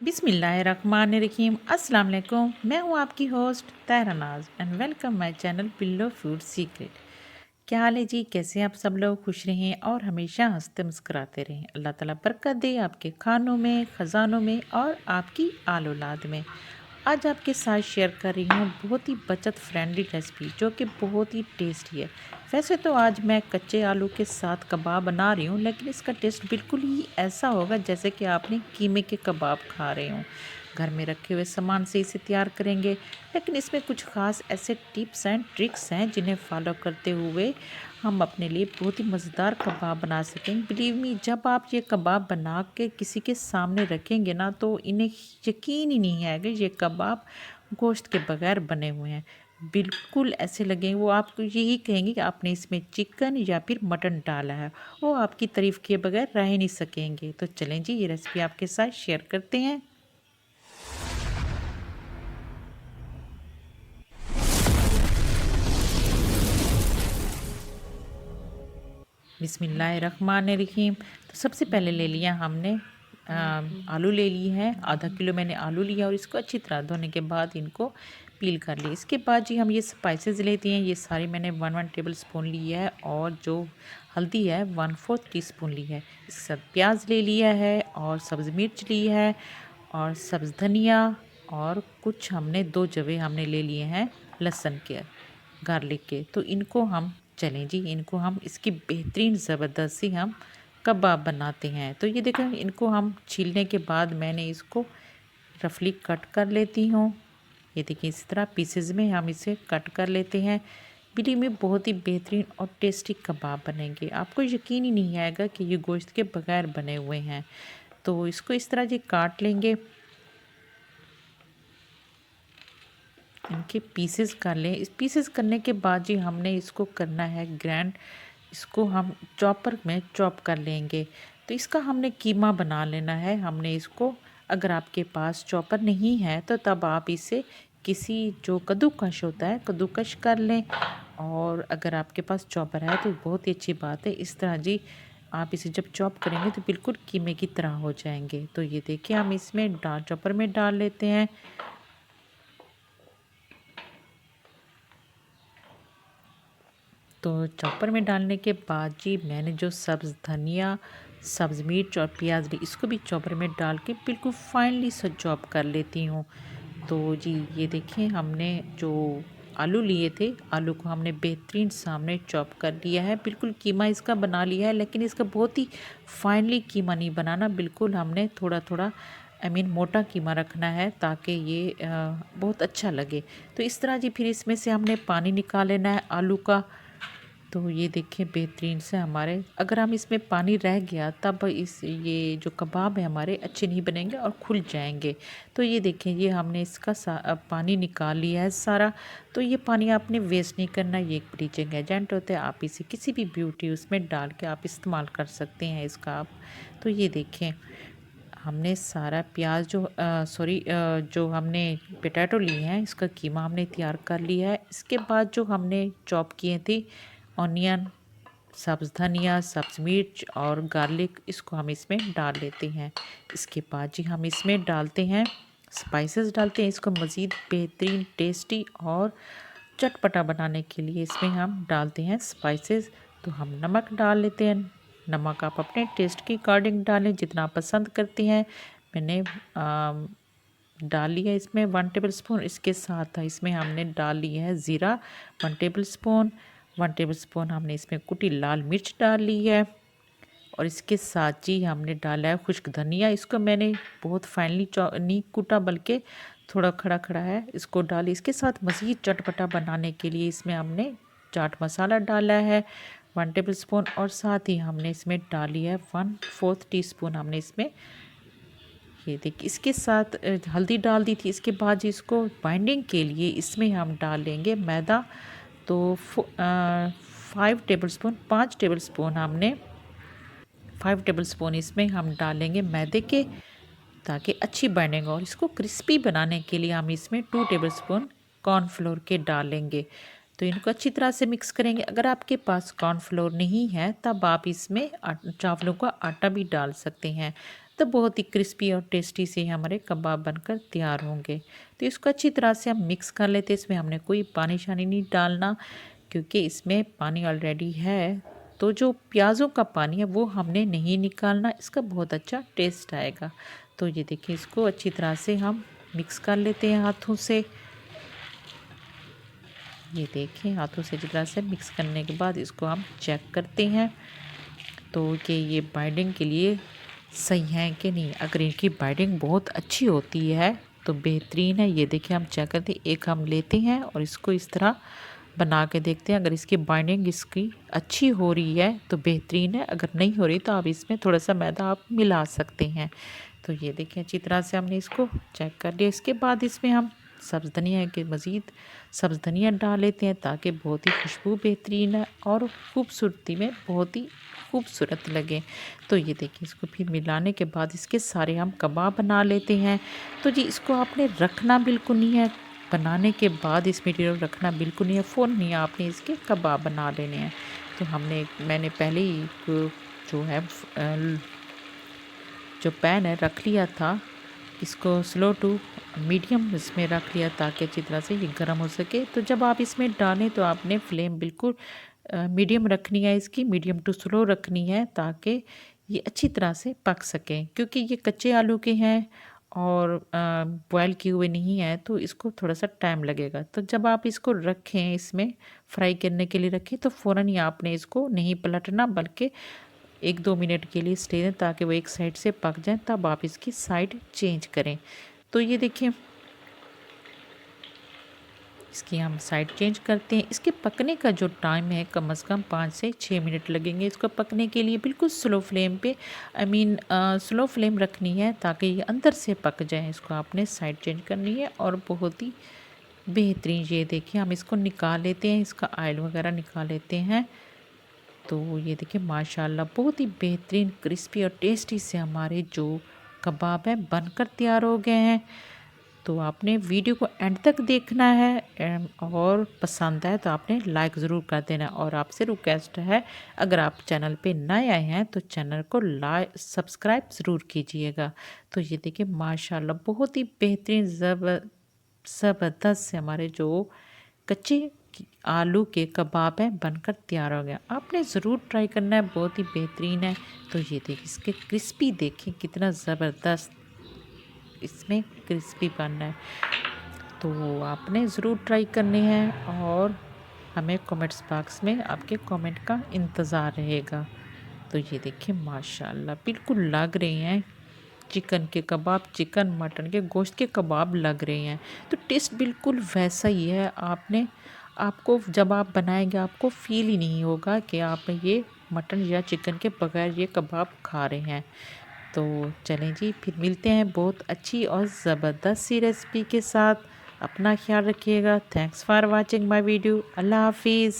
बिस्मिल्लाहिर्रहमानिर्रहीम। अस्सलाम वालेकुम। मैं हूँ आपकी होस्ट ताहरा नाज and welcome my channel pillow food secret. क्या हाल है जी? कैसे आप सब लोग? खुश रहें और हमेशा हंसते मुस्कुराते रहें। अल्लाह ताला बरकत दे आपके खानों में, ख़जानों में और आपकी आल औलाद में। आज आपके साथ शेयर कर रही हूँ बहुत ही बचत फ्रेंडली रेसिपी जो कि बहुत ही टेस्टी है। वैसे तो आज मैं कच्चे आलू के साथ कबाब बना रही हूँ, लेकिन इसका टेस्ट बिल्कुल ही ऐसा होगा जैसे कि आपने कीमे के कबाब खा रहे हों। घर में रखे हुए सामान से इसे तैयार करेंगे, लेकिन इसमें कुछ ख़ास ऐसे टिप्स एंड ट्रिक्स हैं जिन्हें फॉलो करते हुए हम अपने लिए बहुत ही मज़ेदार कबाब बना सकेंगे। बिलीव मी, जब आप ये कबाब बना के किसी के सामने रखेंगे ना, तो इन्हें यकीन ही नहीं आएगा ये कबाब गोश्त के बगैर बने हुए हैं। बिल्कुल ऐसे लगेंगे, वो आपको यही कहेंगे कि आपने इसमें चिकन या फिर मटन डाला है। वो आपकी तारीफ़ किए बगैर रह ही नहीं सकेंगे। तो चलें जी, ये रेसिपी आपके साथ शेयर करते हैं। बिस्मिल्लाहिर्रहमानिर्रहीम। तो सबसे पहले ले लिया हमने आलू ले लिए हैं। आधा किलो मैंने आलू लिया और इसको अच्छी तरह धोने के बाद इनको पील कर लिया। इसके बाद जी हम ये स्पाइसेस लेते हैं। ये सारी मैंने 1 टेबल स्पून ली है और जो हल्दी है 1/4 टीस्पून ली है। इसके साथ प्याज ले लिया है और सब्ज़ मिर्च ली है और सब्ज़ धनिया और कुछ हमने 2 जवे हमने ले लिए हैं लहसुन के, गार्लिक के। तो इनको हम चलें जी, इनको हम इसकी बेहतरीन ज़बरदस्ती हम कबाब बनाते हैं। तो ये देखें, इनको हम छीलने के बाद मैंने इसको रफली कट कर लेती हूँ। ये देखिए, इस तरह पीसेज में हम इसे कट कर लेते हैं। बिल्ली में बहुत ही बेहतरीन और टेस्टी कबाब बनेंगे। आपको यकीन ही नहीं आएगा कि ये गोश्त के बगैर बने हुए हैं। तो इसको इस तरह जी काट लेंगे, इनके पीसेस कर लें। इस पीसेस करने के बाद जी हमने इसको करना है ग्राइंड। इसको हम चॉपर में चॉप कर लेंगे। तो इसका हमने कीमा बना लेना है। हमने इसको, अगर आपके पास चॉपर नहीं है तो तब आप इसे किसी जो कद्दूकश होता है कद्दूकश कर लें, और अगर आपके पास चॉपर है तो बहुत ही अच्छी बात है। इस तरह जी आप इसे जब चॉप करेंगे तो बिल्कुल कीमे की तरह हो जाएंगे। तो ये देखिए, हम इसमें चॉपर में डाल लेते हैं। तो चॉपर में डालने के बाद जी मैंने जो सब्ज़ धनिया, सब्ज़ मिर्च और प्याज ली, इसको भी चॉपर में डाल के बिल्कुल फाइनली से चॉप कर लेती हूँ। तो जी ये देखिए, हमने जो आलू लिए थे, आलू को हमने बेहतरीन सामने चॉप कर लिया है। बिल्कुल कीमा इसका बना लिया है, लेकिन इसका बहुत ही फाइनली कीमा नहीं बनाना। बिल्कुल हमने थोड़ा थोड़ा मोटा कीमा रखना है ताकि ये बहुत अच्छा लगे। तो इस तरह जी फिर इसमें से हमने पानी निकाल लेना है आलू का। तो ये देखिए, बेहतरीन से हमारे, अगर हम इसमें पानी रह गया तब ये जो कबाब है हमारे अच्छे नहीं बनेंगे और खुल जाएंगे। तो ये देखें, ये हमने इसका पानी निकाल लिया है सारा। तो ये पानी आपने वेस्ट नहीं करना। ये एक ब्लीचिंग एजेंट होता है, आप इसे किसी भी ब्यूटी उसमें डाल के आप इस्तेमाल कर सकते हैं इसका आप। तो ये देखें, हमने सारा प्याज जो जो हमने पोटैटो लिए हैं, इसका कीमा हमने तैयार कर लिया है। इसके बाद जो हमने चॉप किए थे ऑनियन, सब्ज़ धनिया, सब्ज़ मिर्च और गार्लिक, इसको हम इसमें डाल लेते हैं। इसके बाद जी हम इसमें डालते हैं स्पाइसेस डालते हैं। इसको मज़ीद बेहतरीन टेस्टी और चटपटा बनाने के लिए इसमें हम डालते हैं स्पाइसेस। तो हम नमक डाल लेते हैं। नमक आप अपने टेस्ट के अकॉर्डिंग डालें, जितना आप पसंद करते हैं। मैंने डाल लिया इसमें 1 टेबल स्पून। इसके साथ इसमें हमने डाल लिया है ज़ीरा 1 टेबल स्पून। 1 टेबल स्पून हमने इसमें कुटी लाल मिर्च डाल ली है, और इसके साथ जी हमने डाला है खुश्क धनिया। इसको मैंने बहुत फाइनली नहीं कूटा, बल्कि थोड़ा खड़ा खड़ा है, इसको डाल। इसके साथ मज़ीद चटपटा बनाने के लिए इसमें हमने चाट मसाला डाला है 1 टेबल स्पून, और साथ ही हमने इसमें डाली है 1/4 टीस्पून हमने इसमें, ये देखिए, इसके साथ हल्दी डाल दी थी। इसके बाद जी इसको बाइंडिंग के लिए इसमें हम डाल लेंगे मैदा। तो 5 टेबल स्पून, 5 टेबल स्पून हमने 5 टेबल स्पून इसमें हम डालेंगे मैदे के, ताकि अच्छी बाइंडिंग हो। और इसको क्रिस्पी बनाने के लिए हम इसमें 2 टेबल स्पून कॉर्नफ्लोर के डालेंगे। तो इनको अच्छी तरह से मिक्स करेंगे। अगर आपके पास कॉर्नफ्लोर नहीं है तब आप इसमें चावलों का आटा भी डाल सकते हैं। तो बहुत ही क्रिस्पी और टेस्टी से हमारे कबाब बनकर तैयार होंगे। तो इसको अच्छी तरह से हम मिक्स कर लेते हैं। इसमें हमने कोई पानी शानी नहीं डालना, क्योंकि इसमें पानी ऑलरेडी है। तो जो प्याज़ों का पानी है वो हमने नहीं निकालना, इसका बहुत अच्छा टेस्ट आएगा। तो ये देखिए, इसको अच्छी तरह से हम मिक्स कर लेते हैं हाथों से। ये देखिए, हाथों से अच्छी तरह से मिक्स करने के बाद इसको हम चेक करते हैं तो कि ये बाइंडिंग के लिए सही है कि नहीं। अगर इनकी बाइंडिंग बहुत अच्छी होती है तो बेहतरीन है। ये देखिए, हम चेक करते हैं, एक हम लेते हैं और इसको इस तरह बना के देखते हैं। अगर इसकी बाइंडिंग इसकी अच्छी हो रही है तो बेहतरीन है, अगर नहीं हो रही तो आप इसमें थोड़ा सा मैदा आप मिला सकते हैं। तो ये देखिए, अच्छी तरह से हमने इसको चेक कर लिया। इसके बाद इसमें हम सब्ज़ धनिया के मज़ीद सब्ज़ धनिया डाल लेते हैं, ताकि बहुत ही खुशबू बेहतरीन है और खूबसूरती में बहुत ही खूबसूरत लगे। तो ये देखिए, इसको फिर मिलाने के बाद इसके सारे हम कबाब बना लेते हैं। तो जी, इसको आपने रखना बिल्कुल नहीं है, बनाने के बाद इस मटीरियल रखना बिल्कुल नहीं है, फ़ौरन नहीं आपने इसके कबाब बना लेने हैं। तो मैंने पहले ही जो है जो पैन है रख लिया था, इसको स्लो टू मीडियम इसमें रख लिया ताकि अच्छी तरह से ये गर्म हो सके। तो जब आप इसमें डालें तो आपने फ्लेम बिल्कुल मीडियम रखनी है, इसकी मीडियम टू स्लो रखनी है, ताकि ये अच्छी तरह से पक सकें। क्योंकि ये कच्चे आलू के हैं और बॉयल किए हुए नहीं हैं, तो इसको थोड़ा सा टाइम लगेगा। तो जब आप इसको रखें, इसमें फ्राई करने के लिए रखें, तो फ़ौरन ही आपने इसको नहीं पलटना, बल्कि 1-2 मिनट के लिए स्टे दें ताकि वो एक साइड से पक जाए, तब आप इसकी साइड चेंज करें। तो ये देखिए, इसकी हम साइड चेंज करते हैं। इसके पकने का जो टाइम है कम से कम 5 से 6 मिनट लगेंगे इसको पकने के लिए। बिल्कुल स्लो फ्लेम पे स्लो फ्लेम रखनी है ताकि ये अंदर से पक जाए। इसको आपने साइड चेंज करनी है और बहुत ही बेहतरीन, ये देखिए, हम इसको निकाल लेते हैं, इसका ऑयल वगैरह निकाल लेते हैं। तो ये देखिए, माशाल्लाह बहुत ही बेहतरीन क्रिस्पी और टेस्टी से हमारे जो कबाब हैं बनकर तैयार हो गए हैं। तो आपने वीडियो को एंड तक देखना है और पसंद आए तो आपने लाइक ज़रूर कर देना। और आपसे रिक्वेस्ट है, अगर आप चैनल पे नए आए हैं तो चैनल को सब्सक्राइब ज़रूर कीजिएगा। तो ये देखिए, माशाल्लाह बहुत ही बेहतरीन ज़बरदस्त से हमारे जो कच्चे आलू के कबाब हैं बनकर तैयार हो गया। आपने ज़रूर ट्राई करना है, बहुत ही बेहतरीन है। तो ये देखिए, इसके क्रिस्पी देखें कितना ज़बरदस्त इसमें क्रिस्पी बनना है। तो आपने ज़रूर ट्राई करने हैं और हमें कमेंट्स बॉक्स में आपके कमेंट का इंतज़ार रहेगा। तो ये देखिए, माशाल्लाह बिल्कुल लग रहे हैं चिकन के कबाब, चिकन मटन के गोश्त के कबाब लग रहे हैं। तो टेस्ट बिल्कुल वैसा ही है। आपको जब आप बनाएंगे आपको फ़ील ही नहीं होगा कि आप ये मटन या चिकन के बगैर ये कबाब खा रहे हैं। तो चलें जी, फिर मिलते हैं बहुत अच्छी और ज़बरदस्त सी रेसिपी के साथ। अपना ख्याल रखिएगा। Thanks for watching my video. अल्लाह हाफिज़।